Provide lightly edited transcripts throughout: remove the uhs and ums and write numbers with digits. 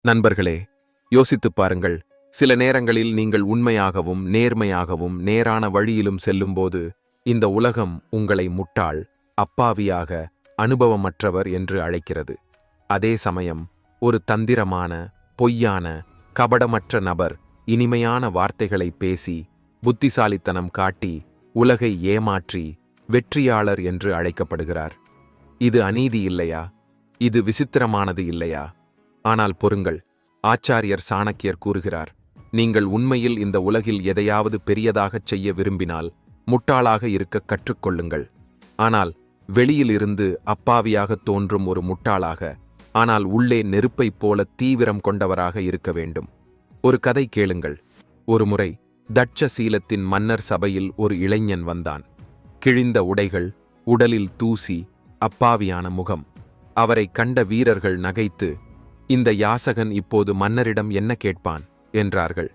நண்பர்களே, யோசித்துப் பாருங்கள். சில நேரங்களில் நீங்கள் உண்மையாகவும் நேர்மையாகவும் நேரான வழியிலும் செல்லும்போது இந்த உலகம் உங்களை முட்டாள், அப்பாவியாக, அனுபவமற்றவர் என்று அழைக்கிறது. அதே சமயம் ஒரு தந்திரமான, பொய்யான, கபடமற்ற நபர் இனிமையான வார்த்தைகளை பேசி, புத்திசாலித்தனம் காட்டி, உலகை ஏமாற்றி வெற்றியாளர் என்று அழைக்கப்படுகிறார். இது அநீதி இல்லையா? இது விசித்திரமானது இல்லையா? ஆனால் பொறுங்கள், ஆச்சாரியர் சாணக்கியர் கூறுகிறார், நீங்கள் உண்மையில் இந்த உலகில் எதையாவது பெரியதாகச் செய்ய விரும்பினால் முட்டாளாக இருக்க கற்றுக்கொள்ளுங்கள். ஆனால் வெளியிலிருந்து அப்பாவியாக தோன்றும் ஒரு முட்டாளாக, ஆனால் உள்ளே நெருப்பைப் போல தீவிரம் கொண்டவராக இருக்க வேண்டும். ஒரு கதை கேளுங்கள். ஒருமுறை தட்சசீலத்தின் மன்னர் சபையில் ஒரு இளைஞன் வந்தான். கிழிந்த உடைகள், உடலில் தூசி, அப்பாவியான முகம். அவரை கண்ட வீரர்கள் நகைத்து, இந்த யாசகன் இப்போது மன்னரிடம் என்ன கேட்பான் என்றார்கள்.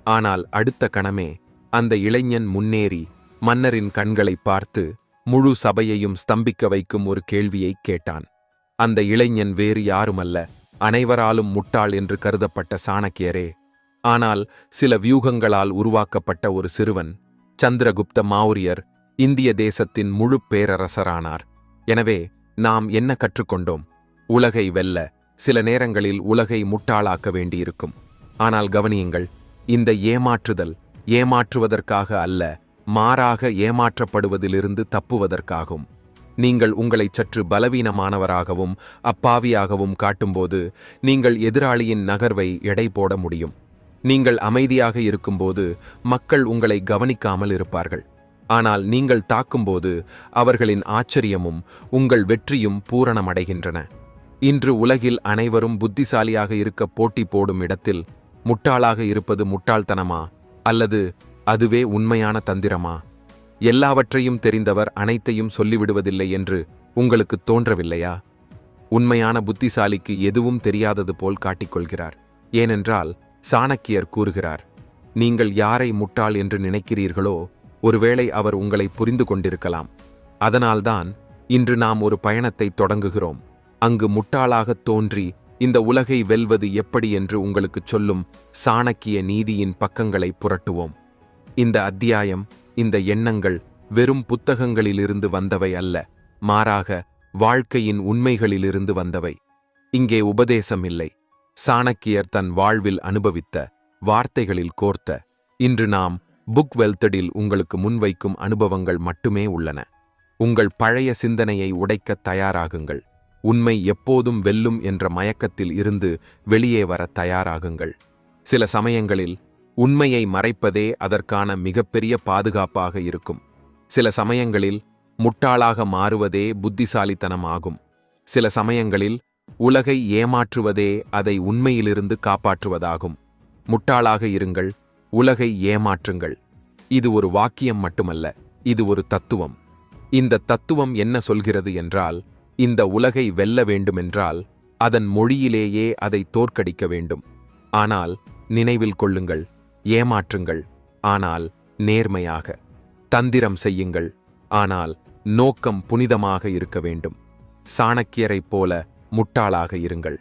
ஆனால் அடுத்த கணமே அந்த இளைஞன் முன்னேறி மன்னரின் கண்களை பார்த்து முழு சபையையும் ஸ்தம்பிக்க வைக்கும் ஒரு கேள்வியை கேட்டான். அந்த இளைஞன் வேறு யாருமல்ல, அனைவராலும் முட்டாள் என்று கருதப்பட்ட சாணக்கியரே. ஆனால் சில வியூகங்களால் உருவாக்கப்பட்ட ஒரு சிறுவன், சந்திரகுப்த மௌரியர், இந்திய தேசத்தின் முழு பேரரசரானார். எனவே நாம் என்ன கற்றுக்கொண்டோம்? உலகை வெல்ல சில நேரங்களில் உலகை முட்டாளாக்க வேண்டியிருக்கும். ஆனால் கவனியுங்கள், இந்த ஏமாற்றுதல் ஏமாற்றுவதற்காக அல்ல, மாறாக ஏமாற்றப்படுவதிலிருந்து தப்புவதற்காகும். நீங்கள் உங்களை சற்று பலவீனமானவராகவும் அப்பாவியாகவும் காட்டும்போது நீங்கள் எதிராளியின் நகர்வை எடை போட முடியும். நீங்கள் அமைதியாக இருக்கும்போது மக்கள் உங்களை கவனிக்காமல் இருப்பார்கள். ஆனால் நீங்கள் தாக்கும்போது அவர்களின் ஆச்சரியமும் உங்கள் வெற்றியும் பூரணமடைகின்றன. இன்று உலகில் அனைவரும் புத்திசாலியாக இருக்க போட்டி போடும் இடத்தில் முட்டாளாக இருப்பது முட்டாள்தனமா, அல்லது அதுவே உண்மையான தந்திரமா? எல்லாவற்றையும் தெரிந்தவர் அனைத்தையும் சொல்லிவிடுவதில்லை என்று உங்களுக்கு தோன்றவில்லையா? உண்மையான புத்திசாலிக்கு எதுவும் தெரியாதது போல் காட்டிக்கொள்கிறார். ஏனென்றால் சாணக்கியர் கூறுகிறார், நீங்கள் யாரை முட்டாள் என்று நினைக்கிறீர்களோ ஒருவேளை அவர் உங்களை புரிந்து கொண்டிருக்கலாம். அதனால்தான் இன்று நாம் ஒரு பயணத்தை தொடங்குகிறோம். அங்கு முட்டாளாகத் தோன்றி இந்த உலகை வெல்வது எப்படி என்று உங்களுக்குச் சொல்லும் சாணக்கிய நீதியின் பக்கங்களை புரட்டுவோம். இந்த அத்தியாயம், இந்த எண்ணங்கள் வெறும் புத்தகங்களிலிருந்து வந்தவை அல்ல, மாறாக வாழ்க்கையின் உண்மைகளிலிருந்து வந்தவை. இங்கே உபதேசம் இல்லை, சாணக்கியர் தன் வாழ்வில் அனுபவித்த, வார்த்தைகளில் கோர்த்த, இன்று நாம் புக் வெல்த்தடில் உங்களுக்கு முன்வைக்கும் அனுபவங்கள் மட்டுமே உள்ளன. உங்கள் பழைய சிந்தனையை உடைக்கத் தயாராகுங்கள். உண்மை எப்போதும் வெல்லும் என்ற மயக்கத்தில் இருந்து வெளியே வர தயாராகுங்கள். சில சமயங்களில் உண்மையை மறைப்பதே அதற்கான மிகப்பெரிய பாதுகாப்பாக இருக்கும். சில சமயங்களில் முட்டாளாக மாறுவதே புத்திசாலித்தனமாகும். சில சமயங்களில் உலகை ஏமாற்றுவதே அதை உண்மையிலிருந்து காப்பாற்றுவதாகும். முட்டாளாக இருங்கள், உலகை ஏமாற்றுங்கள். இது ஒரு வாக்கியம் மட்டுமல்ல, இது ஒரு தத்துவம். இந்த தத்துவம் என்ன சொல்கிறது என்றால், இந்த உலகை வெல்ல வேண்டுமென்றால் அதன் மொழியிலேயே அதை தோற்கடிக்க வேண்டும். ஆனால் நினைவில் கொள்ளுங்கள், ஏமாற்றுங்கள், ஆனால் நேர்மையாக. தந்திரம் செய்யுங்கள், ஆனால் நோக்கம் புனிதமாக இருக்க வேண்டும். சாணக்கியரைப் போல முட்டாளாக இருங்கள்.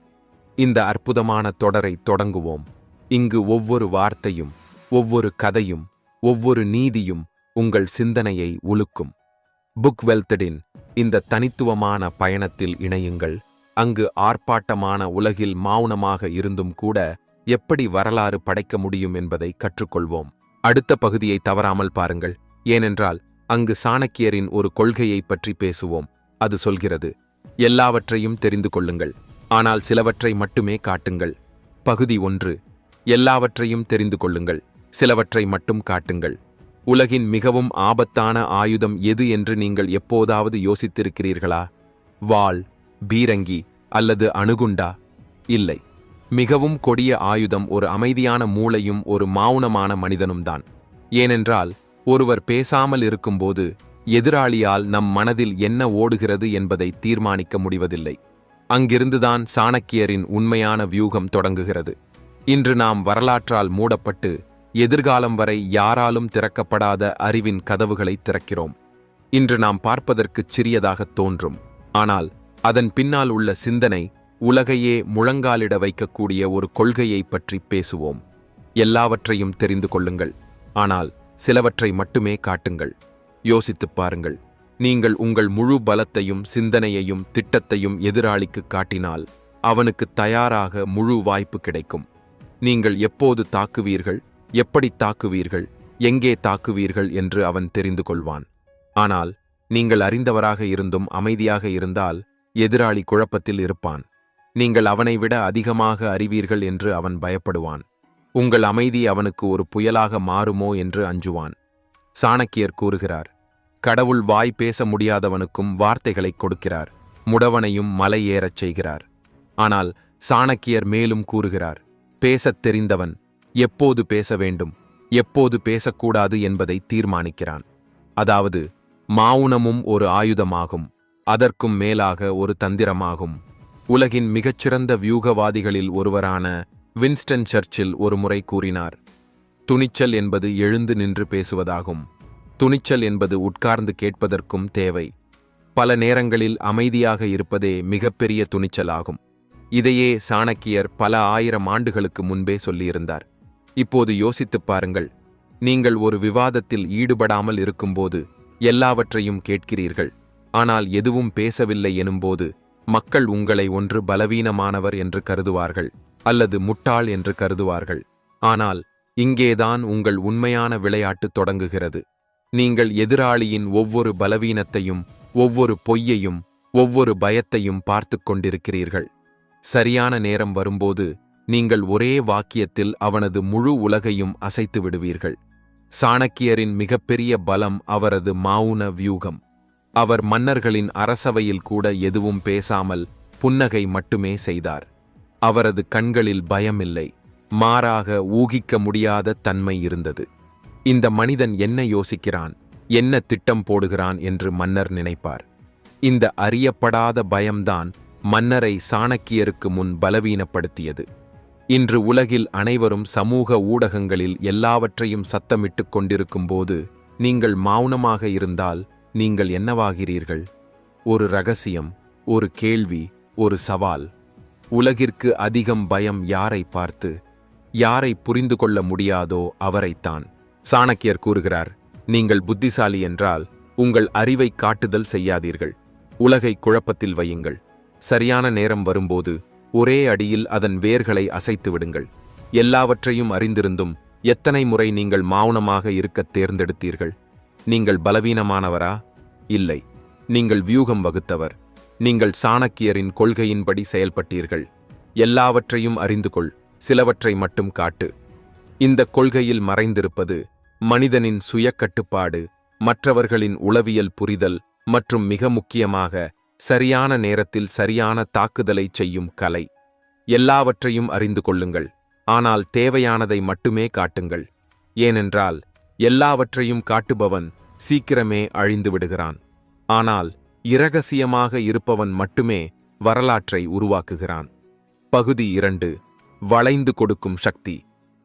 இந்த அற்புதமான தொடரை தொடங்குவோம். இங்கு ஒவ்வொரு வார்த்தையும், ஒவ்வொரு கதையும், ஒவ்வொரு நீதியும் உங்கள் சிந்தனையை உலுக்கும். புக் வெல்த்தடின் இந்த தனித்துவமான பயணத்தில் இணையுங்கள். அங்கு ஆர்ப்பாட்டமான உலகில் மௌனமாக இருந்தும் கூட எப்படி வரலாறு படைக்க முடியும் என்பதை கற்றுக்கொள்வோம். அடுத்த பகுதியை தவறாமல் பாருங்கள், ஏனென்றால் அங்கு சாணக்கியரின் ஒரு கொள்கையை பற்றி பேசுவோம். அது சொல்கிறது, எல்லாவற்றையும் தெரிந்து கொள்ளுங்கள், ஆனால் சிலவற்றை மட்டுமே காட்டுங்கள். பகுதி 1. எல்லாவற்றையும் தெரிந்து கொள்ளுங்கள், சிலவற்றை மட்டும் காட்டுங்கள். உலகின் மிகவும் ஆபத்தான ஆயுதம் எது என்று நீங்கள் எப்போதாவது யோசித்திருக்கிறீர்களா? வாள், பீரங்கி அல்லது அணுகுண்டா? இல்லை. மிகவும் கொடிய ஆயுதம் ஒரு அமைதியான மூளையும் ஒரு மௌனமான மனிதனும்தான். ஏனென்றால் ஒருவர் பேசாமல் இருக்கும்போது எதிராளியால் நம் மனதில் என்ன ஓடுகிறது என்பதை தீர்மானிக்க முடிவதில்லை. அங்கிருந்துதான் சாணக்கியரின் உண்மையான வியூகம் தொடங்குகிறது. இன்று நாம் வரலாற்றால் மூடப்பட்டு எதிர்காலம் வரை யாராலும் திறக்கப்படாத அறிவின் கதவுகளை திறக்கிறோம். இன்று நாம் பார்ப்பதற்குச் சிறியதாகத் தோன்றும், ஆனால் அதன் பின்னால் உள்ள சிந்தனை உலகையே முழங்காலிட வைக்கக்கூடிய ஒரு கொள்கையை பற்றி பேசுவோம். எல்லாவற்றையும் தெரிந்து கொள்ளுங்கள், ஆனால் சிலவற்றை மட்டுமே காட்டுங்கள். யோசித்துப் பாருங்கள். நீங்கள் உங்கள் முழு பலத்தையும் சிந்தனையையும் திட்டத்தையும் எதிராளிக்கு காட்டினால் அவனுக்கு தயாராக முழு வாய்ப்பு கிடைக்கும். நீங்கள் எப்போது தாக்குவீர்கள், எப்படி தாக்குவீர்கள், எங்கே தாக்குவீர்கள் என்று அவன் தெரிந்து கொள்வான். ஆனால் நீங்கள் அறிந்தவராக இருந்தும் அமைதியாக இருந்தால் எதிராளி குழப்பத்தில் இருப்பான். நீங்கள் அவனை விட அதிகமாக அறிவீர்கள் என்று அவன் பயப்படுவான். உங்கள் அமைதி அவனுக்கு ஒரு புயலாக மாறுமோ என்று அஞ்சுவான். சாணக்கியர் கூறுகிறார், கடவுள் வாய் பேச முடியாதவனுக்கும் வார்த்தைகளை கொடுக்கிறார், முடவனையும் மலை ஏறச் செய்கிறார். ஆனால் சாணக்கியர் மேலும் கூறுகிறார், பேசத் தெரிந்தவன் எப்போது பேச வேண்டும், எப்போது பேசக்கூடாது என்பதை தீர்மானிக்கிறான். அதாவது மௌனமும் ஒரு ஆயுதமாகும், அதற்கும் மேலாக ஒரு தந்திரமாகும். உலகின் மிகச்சிறந்த வியூகவாதிகளில் ஒருவரான வின்ஸ்டன் சர்ச்சில் ஒருமுறை கூறினார், துணிச்சல் என்பது எழுந்து நின்று பேசுவதாகும். துணிச்சல் என்பது உட்கார்ந்து கேட்பதற்கும் தேவை. பல நேரங்களில் அமைதியாக இருப்பதே மிகப்பெரிய துணிச்சலாகும். இதையே சாணக்கியர் பல ஆயிரம் ஆண்டுகளுக்கு முன்பே சொல்லியிருந்தார். இப்போது யோசித்துப் பாருங்கள். நீங்கள் ஒரு விவாதத்தில் ஈடுபடாமல் இருக்கும்போது எல்லாவற்றையும் கேட்கிறீர்கள், ஆனால் எதுவும் பேசவில்லை எனும்போது மக்கள் உங்களை ஒன்று பலவீனமானவர் என்று கருதுவார்கள் அல்லது முட்டாள் என்று கருதுவார்கள். ஆனால் இங்கேதான் உங்கள் உண்மையான விளையாட்டு தொடங்குகிறது. நீங்கள் எதிராளியின் ஒவ்வொரு பலவீனத்தையும், ஒவ்வொரு பொய்யையும், ஒவ்வொரு பயத்தையும் பார்த்து கொண்டிருக்கிறீர்கள். சரியான நேரம் வரும்போது நீங்கள் ஒரே வாக்கியத்தில் அவனது முழு உலகையும் அசைத்து விடுவீர்கள். சாணக்கியரின் மிகப்பெரிய பலம் அவரது மௌன வியூகம். அவர் மன்னர்களின் அரசவையில் கூட எதுவும் பேசாமல் புன்னகை மட்டுமே செய்தார். அவரது கண்களில் பயமில்லை, மாறாக ஊகிக்க முடியாத தன்மை இருந்தது. இந்த மனிதன் என்ன யோசிக்கிறான், என்ன திட்டம் போடுகிறான் என்று மன்னர் நினைப்பார். இந்த அறியப்படாத பயம்தான் மன்னரை சாணக்கியருக்கு முன் பலவீனப்படுத்தியது. இன்று உலகில் அனைவரும் சமூக ஊடகங்களில் எல்லாவற்றையும் சத்தமிட்டுக் கொண்டிருக்கும்போது நீங்கள் மௌனமாக இருந்தால் நீங்கள் என்னவாகிறீர்கள்? ஒரு ரகசியம், ஒரு கேள்வி, ஒரு சவால். உலகிற்கு அதிகம் பயம் யாரை பார்த்து? யாரை புரிந்து கொள்ள முடியாதோ அவரைத்தான். சாணக்கியர் கூறுகிறார், நீங்கள் புத்திசாலி என்றால் உங்கள் அறிவை காட்டுதல் செய்யாதீர்கள். உலகை குழப்பத்தில் வையுங்கள். சரியான நேரம் வரும்போது ஒரே அடியில் அதன் வேர்களை அசைத்து விடுங்கள். எல்லாவற்றையும் அறிந்திருந்தும் எத்தனை முறை நீங்கள் மௌனமாக இருக்கத் தேர்ந்தெடுத்தீர்கள்? நீங்கள் பலவீனமானவரா? இல்லை, நீங்கள் வியூகம் வகுத்தவர். நீங்கள் சாணக்கியரின் கொள்கையின்படி செயல்பட்டீர்கள். எல்லாவற்றையும் அறிந்து கொள், சிலவற்றை மட்டும் காட்டு. இந்த கொள்கையில் மறைந்திருப்பது மனிதனின் சுயக்கட்டுப்பாடு, மற்றவர்களின் உளவியல் புரிதல் மற்றும் மிக முக்கியமாக சரியான நேரத்தில் சரியான தாக்குதலைச் செய்யும் கலை. எல்லாவற்றையும் அறிந்து கொள்ளுங்கள், ஆனால் தேவையானதை மட்டுமே காட்டுங்கள். ஏனென்றால் எல்லாவற்றையும் காட்டுபவன் சீக்கிரமே அழிந்து விடுகிறான். ஆனால் இரகசியமாக இருப்பவன் மட்டுமே வரலாற்றை உருவாக்குகிறான். பகுதி 2, வளைந்து கொடுக்கும் சக்தி.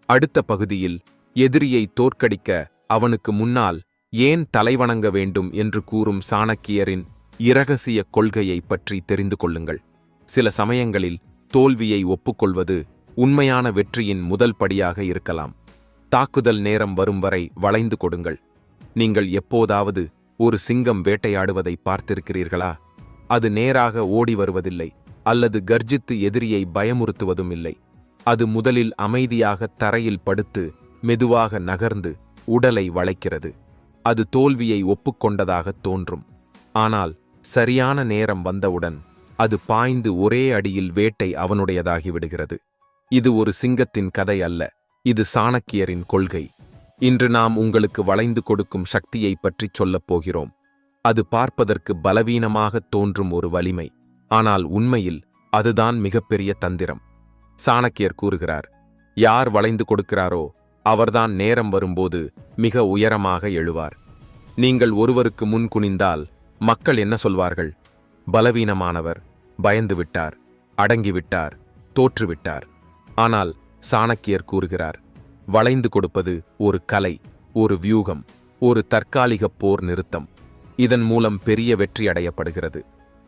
அடுத்த பகுதியில் எதிரியை தோற்கடிக்க அவனுக்கு முன்னால் ஏன் தலைவணங்க வேண்டும் என்று கூறும் சாணக்கியரின் இரகசிய கொள்கையை பற்றி தெரிந்து கொள்ளுங்கள். சில சமயங்களில் தோல்வியை ஒப்புக்கொள்வது உண்மையான வெற்றியின் முதல் படியாக இருக்கலாம். தாக்குதல் நேரம் வரும் வரை வளைந்து கொடுங்கள். நீங்கள் எப்போதாவது ஒரு சிங்கம் வேட்டையாடுவதை பார்த்திருக்கிறீர்களா? அது நேராக ஓடி வருவதில்லை அல்லது கர்ஜித்து எதிரியை பயமுறுத்துவதும் இல்லை. அது முதலில் அமைதியாக தரையில் படுத்து மெதுவாக நகர்ந்து உடலை வளைக்கிறது. அது தோல்வியை ஒப்புக்கொண்டதாக தோன்றும். ஆனால் சரியான நேரம் வந்தவுடன் அது பாய்ந்து ஒரே அடியில் வேட்டை அவனுடையதாகிவிடுகிறது. இது ஒரு சிங்கத்தின் கதை அல்ல, இது சாணக்கியரின் கொள்கை. இன்று நாம் உங்களுக்கு வளைந்து கொடுக்கும் சக்தியை பற்றி சொல்லப் போகிறோம். அது பார்ப்பதற்கு பலவீனமாக தோன்றும் ஒரு வலிமை, ஆனால் உண்மையில் அதுதான் மிகப்பெரிய தந்திரம். சாணக்கியர் கூறுகிறார், யார் வளைந்து கொடுக்கிறாரோ அவர்தான் நேரம் வரும்போது மிக உயரமாக எழுவார். நீங்கள் ஒருவருக்கு முன் குனிந்தால் மக்கள் என்ன சொல்வார்கள்? பலவீனமானவர், பயந்துவிட்டார், அடங்கிவிட்டார், தோற்றுவிட்டார். ஆனால் சாணக்கியர் கூறுகிறார், வளைந்து கொடுப்பது ஒரு கலை, ஒரு வியூகம், ஒரு தற்காலிக போர் நிறுத்தம். இதன் மூலம் பெரிய வெற்றி அடையப்படுகிறது.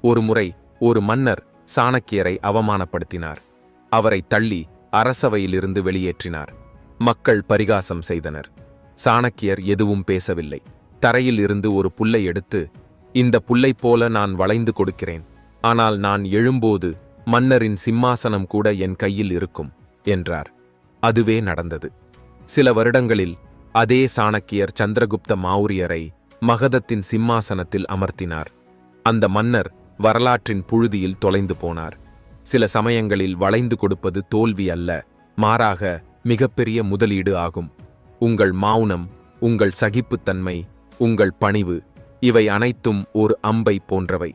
ஒரு முறை ஒரு மன்னர் சாணக்கியரை அவமானப்படுத்தினார். அவரை தள்ளி அரசவையிலிருந்து வெளியேற்றினார். மக்கள் பரிகாசம் செய்தனர். சாணக்கியர் எதுவும் பேசவில்லை. தரையில் இருந்து ஒரு புல்லை எடுத்து, இந்த புல்லைப் போல நான் வளைந்து கொடுக்கிறேன், ஆனால் நான் எழும்போது மன்னரின் சிம்மாசனம் கூட என் கையில் இருக்கும் என்றார். அதுவே நடந்தது. சில வருடங்களில் அதே சாணக்கியர் சந்திரகுப்த மௌரியரை மகதத்தின் சிம்மாசனத்தில் அமர்த்தினார். அந்த மன்னர் வரலாற்றின் புழுதியில் தொலைந்து போனார். சில சமயங்களில் வளைந்து கொடுப்பது தோல்வி அல்ல, மாறாக மிகப்பெரிய முதலீடு ஆகும். உங்கள் மௌனம், உங்கள் சகிப்புத்தன்மை, உங்கள் பணிவு, இவை அனைத்தும் ஒரு அம்பை போன்றவை.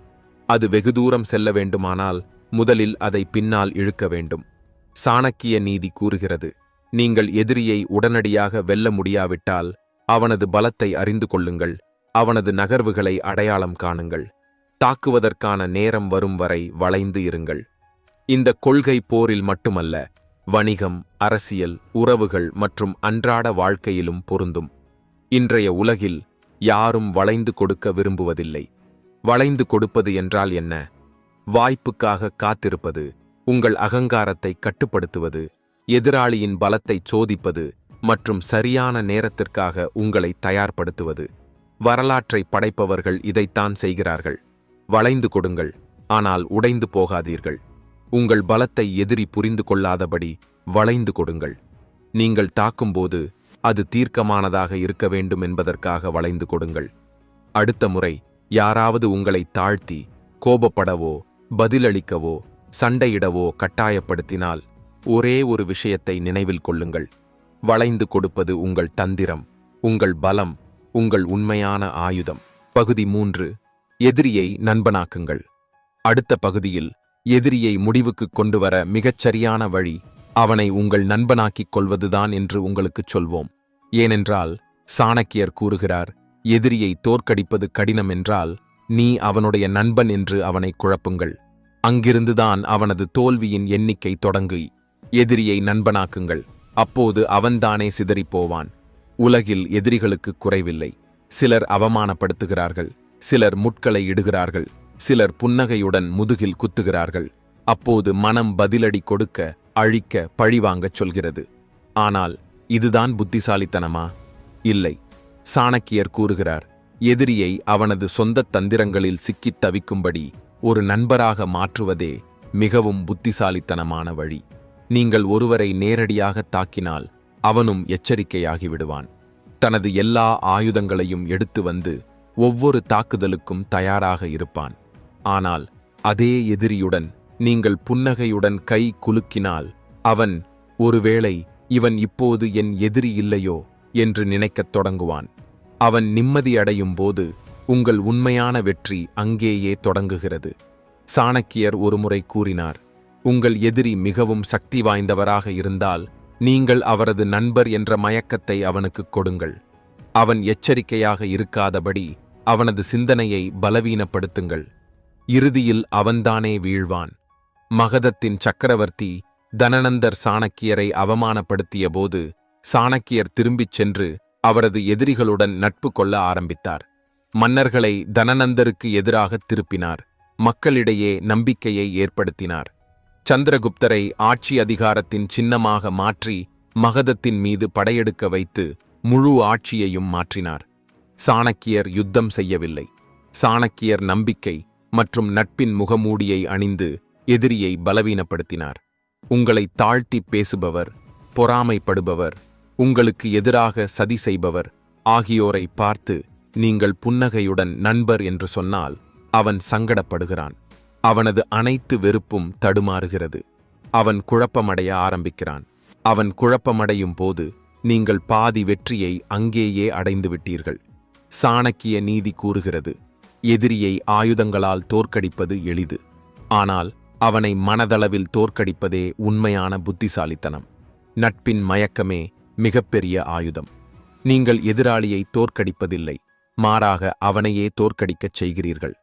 அது வெகு தூரம் செல்ல வேண்டுமானால் முதலில் அதை பின்னால் இழுக்க வேண்டும். சாணக்கிய நீதி கூறுகிறது, நீங்கள் எதிரியை உடனடியாக வெல்ல முடியாவிட்டால் அவனது பலத்தை அறிந்து கொள்ளுங்கள், அவனது நகர்வுகளை அடையாளம் காணுங்கள். தாக்குவதற்கான நேரம் வரும் வரை வளைந்து இருங்கள். இந்த கொள்கை போரில் மட்டுமல்ல, வணிகம், அரசியல், உறவுகள் மற்றும் அன்றாட வாழ்க்கையிலும் பொருந்தும். இன்றைய உலகில் யாரும் வளைந்து கொடுக்க விரும்புவதில்லை. வளைந்து கொடுப்பது என்றால் என்ன? வாய்ப்புக்காக காத்திருப்பது, உங்கள் அகங்காரத்தை கட்டுப்படுத்துவது, எதிராளியின் பலத்தை சோதிப்பது மற்றும் சரியான நேரத்திற்காக உங்களை தயார்படுத்துவது. வரலாற்றை படைப்பவர்கள் இதைத்தான் செய்கிறார்கள். வளைந்து கொடுங்கள், ஆனால் உடைந்து போகாதீர்கள். உங்கள் பலத்தை எதிரி புரிந்து கொள்ளாதபடி வளைந்து கொடுங்கள். நீங்கள் தாக்கும்போது அது தீர்க்கமானதாக இருக்க வேண்டும் என்பதற்காக வளைந்து கொடுங்கள். அடுத்த முறை யாராவது உங்களை தாழ்த்தி, கோபப்படவோ, பதிலளிக்கவோ, சண்டையிடவோ கட்டாயப்படுத்தினால் ஒரே ஒரு விஷயத்தை நினைவில் கொள்ளுங்கள். வளைந்து கொடுப்பது உங்கள் தந்திரம், உங்கள் பலம், உங்கள் உண்மையான ஆயுதம். பகுதி 3. எதிரியை நண்பனாக்குங்கள். அடுத்த பகுதியில் எதிரியை முடிவுக்கு கொண்டு வர மிகச்சரியான வழி அவனை உங்கள் நண்பனாக்கிக் கொள்வதுதான் என்று உங்களுக்குச் சொல்வோம். ஏனென்றால் சாணக்கியர் கூறுகிறார், எதிரியை தோற்கடிப்பது கடினம் என்றால் நீ அவனுடைய நண்பன் என்று அவனை குழப்புங்கள். அங்கிருந்துதான் அவனது தோல்வியின் எண்ணிக்கை தொடங்கி. எதிரியை நண்பனாக்குங்கள், அப்போது அவன்தானே சிதறிப்போவான். உலகில் எதிரிகளுக்கு குறைவில்லை. சிலர் அவமானப்படுத்துகிறார்கள், சிலர் முட்களை இடுகிறார்கள், சிலர் புன்னகையுடன் முதுகில் குத்துகிறார்கள். அப்போது மனம் பதிலடி கொடுக்க, அழிக்க, பழிவாங்கச் சொல்கிறது. ஆனால் இதுதான் புத்திசாலித்தனமா? இல்லை. சாணக்கியர் கூறுகிறார், எதிரியை அவனது சொந்த தந்திரங்களில் சிக்கித் தவிக்கும்படி ஒரு நண்பராக மாற்றுவதே மிகவும் புத்திசாலித்தனமான வழி. நீங்கள் ஒருவரை நேரடியாக தாக்கினால் அவனும் எச்சரிக்கையாகிவிடுவான். தனது எல்லா ஆயுதங்களையும் எடுத்து வந்து ஒவ்வொரு தாக்குதலுக்கும் தயாராக இருப்பான். ஆனால் அதே எதிரியுடன் நீங்கள் புன்னகையுடன் கை குலுக்கினால் அவன், ஒருவேளை இவன் இப்போது என் எதிரி இல்லையோ என்று நினைக்கத் தொடங்குவான். அவன் நிம்மதியடையும் போது உங்கள் உண்மையான வெற்றி அங்கேயே தொடங்குகிறது. சாணக்கியர் ஒருமுறை கூறினார், உங்கள் எதிரி மிகவும் சக்தி வாய்ந்தவராக இருந்தால் நீங்கள் அவரது நண்பர் என்ற மயக்கத்தை அவனுக்கு கொடுங்கள். அவன் எச்சரிக்கையாக இருக்காதபடி அவனது சிந்தனையை பலவீனப்படுத்துங்கள். இறுதியில் அவன்தானே வீழ்வான். மகதத்தின் சக்கரவர்த்தி தனநந்தர் சாணக்கியரை அவமானப்படுத்திய போது சாணக்கியர் திரும்பிச் சென்று அவரது எதிரிகளுடன் நட்பு கொள்ள ஆரம்பித்தார். மன்னர்களை தனநந்தருக்கு எதிராக திருப்பினார். மக்களிடையே நம்பிக்கையை ஏற்படுத்தினார். சந்திரகுப்தரை ஆட்சி அதிகாரத்தின் சின்னமாக மாற்றி மகதத்தின் மீது படையெடுக்க வைத்து முழு ஆட்சியையும் மாற்றினார். சாணக்கியர் யுத்தம் செய்யவில்லை. சாணக்கியர் நம்பிக்கை மற்றும் நட்பின் முகமூடியை அணிந்து எதிரியை பலவீனப்படுத்தினார். உங்களை தாழ்த்தி பேசுபவர், பொறாமைப்படுபவர், உங்களுக்கு எதிராக சதி செய்பவர் ஆகியோரை பார்த்து நீங்கள் புன்னகையுடன் நண்பர் என்று சொன்னால் அவன் சங்கடப்படுகிறான். அவனது அனைத்து வெறுப்பும் தடுமாறுகிறது. அவன் குழப்பமடைய ஆரம்பிக்கிறான். அவன் குழப்பமடையும் போது நீங்கள் பாதி வெற்றியை அங்கேயே அடைந்து விட்டீர்கள். சாணக்கிய நீதி கூறுகிறது, எதிரியை ஆயுதங்களால் தோற்கடிப்பது எளிது, ஆனால் அவனை மனதளவில் தோற்கடிப்பதே உண்மையான புத்திசாலித்தனம். நட்பின் மயக்கமே மிகப்பெரிய ஆயுதம். நீங்கள் எதிராளியை தோற்கடிப்பதில்லை, மாறாக அவனையே தோற்கடிக்கச் செய்கிறீர்கள்.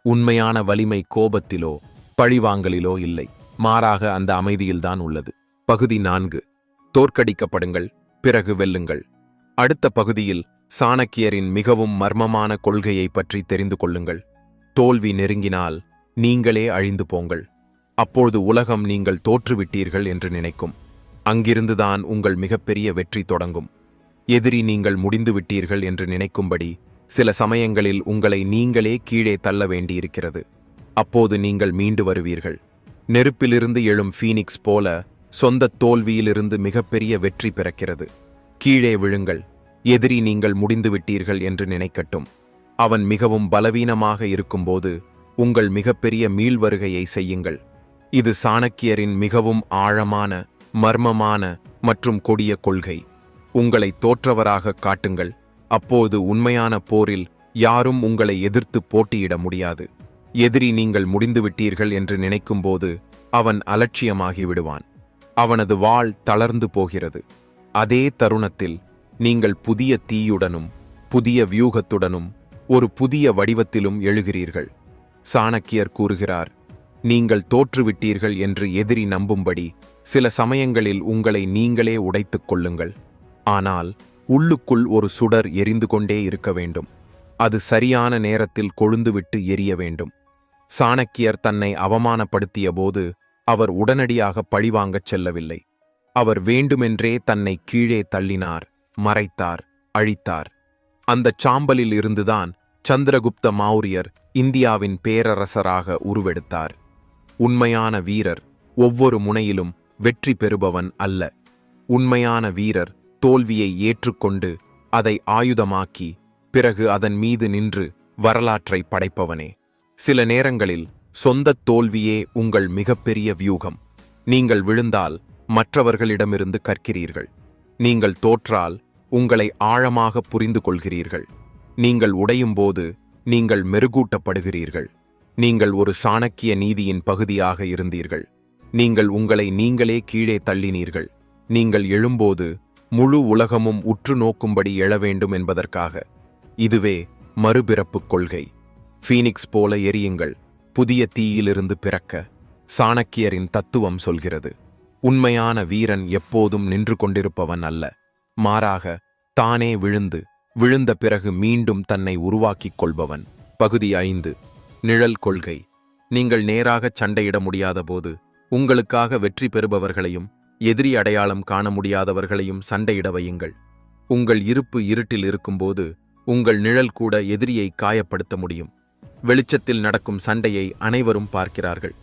உண்மையான வலிமை கோபத்திலோ பழிவாங்கலிலோ இல்லை, மாறாக அந்த அமைதியில்தான் உள்ளது. பகுதி 4. தோற்கடிக்கப்படுங்கள், பிறகு வெல்லுங்கள். அடுத்த பகுதியில் சாணக்கியரின் மிகவும் மர்மமான கொள்கையை பற்றி தெரிந்து கொள்ளுங்கள். தோல்வி நெருங்கினால் நீங்களே அழிந்து போங்கள். அப்பொழுது உலகம் நீங்கள் தோற்றுவிட்டீர்கள் என்று நினைக்கும். அங்கிருந்துதான் உங்கள் மிகப்பெரிய வெற்றி தொடங்கும். எதிரி நீங்கள் முடிந்துவிட்டீர்கள் என்று நினைக்கும்படி சில சமயங்களில் உங்களை நீங்களே கீழே தள்ள வேண்டியிருக்கிறது. அப்போது நீங்கள் மீண்டு வருவீர்கள். நெருப்பிலிருந்து எழும் ஃபீனிக்ஸ் போல சொந்த தோல்வியிலிருந்து மிகப்பெரிய வெற்றி பிறக்கிறது. கீழே விழுங்கள். எதிரி நீங்கள் முடிந்துவிட்டீர்கள் என்று நினைக்கட்டும். அவன் மிகவும் பலவீனமாக இருக்கும்போது உங்கள் மிகப்பெரிய மீள்வருகையை செய்யுங்கள். இது சாணக்கியரின் மிகவும் ஆழமான, மர்மமான மற்றும் கொடிய கொள்கை. உங்களை தோற்றவராக காட்டுங்கள். அப்போது உண்மையான போரில் யாரும் உங்களை எதிர்த்து போட்டியிட முடியாது. எதிரி நீங்கள் முடிந்துவிட்டீர்கள் என்று நினைக்கும்போது அவன் அலட்சியமாகி விடுவான். அவனது வாள் தளர்ந்து போகிறது. அதே தருணத்தில் நீங்கள் புதிய தீயுடனும் புதிய வியூகத்துடனும் ஒரு புதிய வடிவத்திலும் எழுகிறீர்கள். சாணக்கியர் கூறுகிறார், நீங்கள் தோற்றுவிட்டீர்கள் என்று எதிரி நம்பும்படி சில சமயங்களில் உங்களை நீங்களே உடைத்துக் கொள்ளுங்கள். ஆனால் உள்ளுக்குள் ஒரு சுடர் எரிந்து கொண்டே இருக்க வேண்டும். அது சரியான நேரத்தில் கொழுந்துவிட்டு எரிய வேண்டும். சாணக்கியர் தன்னை அவமானப்படுத்திய போது அவர் உடனடியாக பழிவாங்கச் செல்லவில்லை. அவர் வேண்டுமென்றே தன்னை கீழே தள்ளினார், மறைத்தார், அழித்தார். அந்தச் சாம்பலில் இருந்துதான் சந்திரகுப்த மௌரியர் இந்தியாவின் பேரரசராக உருவெடுத்தார். உண்மையான வீரர் ஒவ்வொரு முனையிலும் வெற்றி பெறுபவன் அல்ல. உண்மையான வீரர் தோல்வியை ஏற்றுக்கொண்டு அதை ஆயுதமாக்கி பிறகு அதன் மீது நின்று வரலாற்றை படைப்பவனே. சில நேரங்களில் சொந்தத் தோல்வியே உங்கள் மிகப்பெரிய வியூகம். நீங்கள் விழுந்தால் மற்றவர்களிடமிருந்து கற்கிறீர்கள். நீங்கள் தோற்றால் உங்களை ஆழமாக புரிந்து கொள்கிறீர்கள். நீங்கள் உடையும்போது நீங்கள் மெருகூட்டப்படுகிறீர்கள். நீங்கள் ஒரு சாணக்கிய நீதியின் பகுதியாக இருந்தீர்கள். நீங்கள் உங்களை நீங்களே கீழே தள்ளினீர்கள். நீங்கள் எழும்போது முழு உலகமும் உற்று நோக்கும்படி எழ வேண்டும் என்பதற்காக. இதுவே மறுபிறப்புக் கொள்கை. ஃபீனிக்ஸ் போல எரியுங்கள், புதிய தீயிலிருந்து பிறக்க சாணக்கியரின் தத்துவம் சொல்கிறது. உண்மையான வீரன் எப்போதும் நின்று கொண்டிருப்பவன் அல்ல. மாறாக தானே விழுந்த பிறகு மீண்டும் தன்னை உருவாக்கிக் கொள்பவன். பகுதி 5. நிழல் கொள்கை. நீங்கள் நேராகச் சண்டையிட முடியாதபோது உங்களுக்காக வெற்றி பெறுபவர்களையும் எதிரி அடையாளம் காண முடியாதவர்களையும் சண்டையிட வையுங்கள். உங்கள் இருப்பு இருட்டில் இருக்கும்போது உங்கள் நிழல் கூட எதிரியை காயப்படுத்த முடியும். வெளிச்சத்தில் நடக்கும் சண்டையை அனைவரும் பார்க்கிறார்கள்.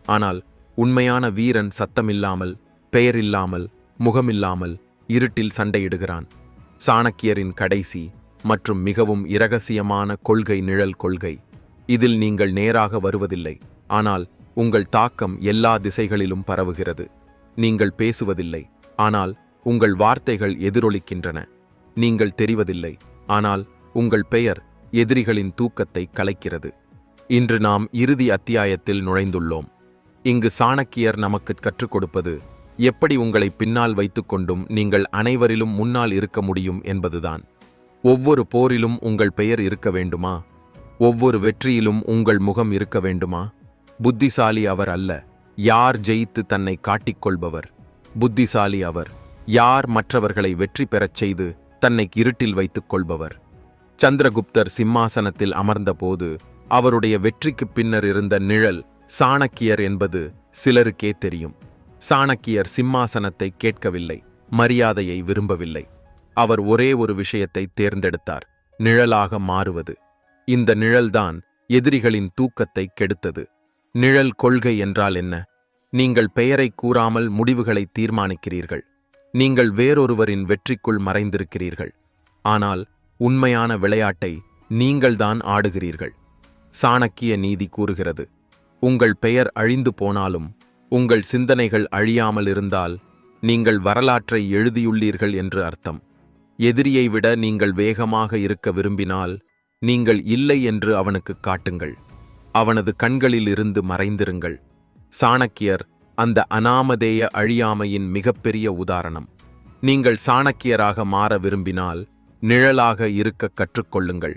ஆனால் உண்மையான வீரன் சத்தமில்லாமல், பெயரில்லாமல், முகமில்லாமல் இருட்டில் சண்டையிடுகிறான். சாணக்கியரின் கடைசி மற்றும் மிகவும் இரகசியமான கொள்கை நிழல் கொள்கை. இதில் நீங்கள் நேராக வருவதில்லை, ஆனால் உங்கள் தாக்கம் எல்லா திசைகளிலும் பரவுகிறது. நீங்கள் பேசுவதில்லை, ஆனால் உங்கள் வார்த்தைகள் எதிரொலிக்கின்றன. நீங்கள் தெரிவதில்லை, ஆனால் உங்கள் பெயர் எதிரிகளின் தூக்கத்தை கலைக்கிறது. இன்று நாம் இறுதி அத்தியாயத்தில் நுழைந்துள்ளோம். இங்கு சாணக்கியர் நமக்கு கற்றுக் கொடுப்பது எப்படி உங்களை பின்னால் வைத்துக்கொண்டும் நீங்கள் அனைவரிலும் முன்னால் இருக்க முடியும் என்பதுதான். ஒவ்வொரு போரிலும் உங்கள் பெயர் இருக்க வேண்டுமா? ஒவ்வொரு வெற்றியிலும் உங்கள் முகம் இருக்க வேண்டுமா? புத்திசாலி அவர் அல்ல, யார் ஜெயித்து தன்னை காட்டிக்கொள்பவர். புத்திசாலி அவர், யார் மற்றவர்களை வெற்றி பெறச் செய்து தன்னை இருட்டில் வைத்துக் கொள்பவர். சந்திரகுப்தர் சிம்மாசனத்தில் அமர்ந்தபோது அவருடைய வெற்றிக்குப் பின்னர் இருந்த நிழல் சாணக்கியர் என்பது சிலருக்கே தெரியும். சாணக்கியர் சிம்மாசனத்தை கேட்கவில்லை, மரியாதையை விரும்பவில்லை. அவர் ஒரே ஒரு விஷயத்தை தேர்ந்தெடுத்தார், நிழலாக மாறுவது. இந்த நிழல்தான் எதிரிகளின் தூக்கத்தை கெடுத்தது. நிழல் கொள்கை என்றால் என்ன? நீங்கள் பெயரை கூறாமல் முடிவுகளை தீர்மானிக்கிறீர்கள். நீங்கள் வேறொருவரின் வெற்றிக்குள் மறைந்திருக்கிறீர்கள். ஆனால் உண்மையான விளையாட்டை நீங்கள்தான் ஆடுகிறீர்கள். சாணக்கிய நீதி கூறுகிறது, உங்கள் பெயர் அழிந்து போனாலும் உங்கள் சிந்தனைகள் அழியாமல் இருந்தால் நீங்கள் வரலாற்றை எழுதியுள்ளீர்கள் என்று அர்த்தம். எதிரியை விட நீங்கள் வேகமாக இருக்க விரும்பினால் நீங்கள் இல்லை என்று அவனுக்கு காட்டுங்கள். அவனது கண்களில் இருந்து மறைந்திருங்கள். சாணக்கியர் அந்த அனாமதேய அழியாமையின் மிகப்பெரிய உதாரணம். நீங்கள் சாணக்கியராக மாற விரும்பினால் நிழலாக இருக்க கற்றுக்கொள்ளுங்கள்.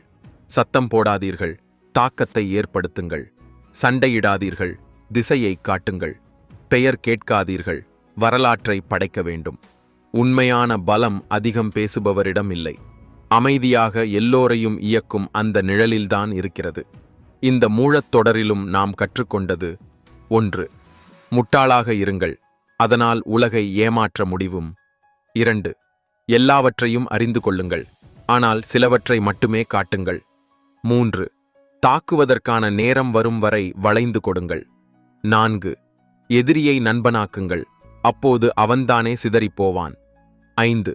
சத்தம் போடாதீர்கள், தாக்கத்தை ஏற்படுத்துங்கள். சண்டையிடாதீர்கள், திசையை காட்டுங்கள். பெயர் கேட்காதீர்கள், வரலாற்றை படைக்க வேண்டும். உண்மையான பலம் அதிகம் பேசுபவரிடம் இல்லை, அமைதியாக எல்லோரையும் இயக்கும் அந்த நிழலில்தான் இருக்கிறது. இந்த மூலத்தொடரிலும் நாம் கற்றுக்கொண்டது: 1. முட்டாளாக இருங்கள், அதனால் உலகை ஏமாற்ற முடியும். 2. எல்லாவற்றையும் அறிந்து கொள்ளுங்கள், ஆனால் சிலவற்றை மட்டுமே காட்டுங்கள். 3. தாக்குவதற்கான நேரம் வரும் வரை வளைந்து கொடுங்கள். 4. எதிரியை நண்பனாக்குங்கள், அப்போது அவன்தானே சிதறிப்போவான். 5.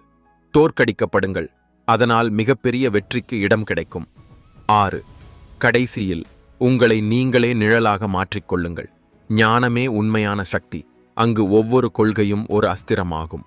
தோற்கடிக்கப்படுங்கள், அதனால் மிகப்பெரிய வெற்றிக்கு இடம் கிடைக்கும். 6. கடைசியில் உங்களை நீங்களே நிழலாக மாற்றிக்கொள்ளுங்கள். ஞானமே உண்மையான சக்தி, அங்கு ஒவ்வொரு கொள்கையும் ஒரு அஸ்திரமாகும்.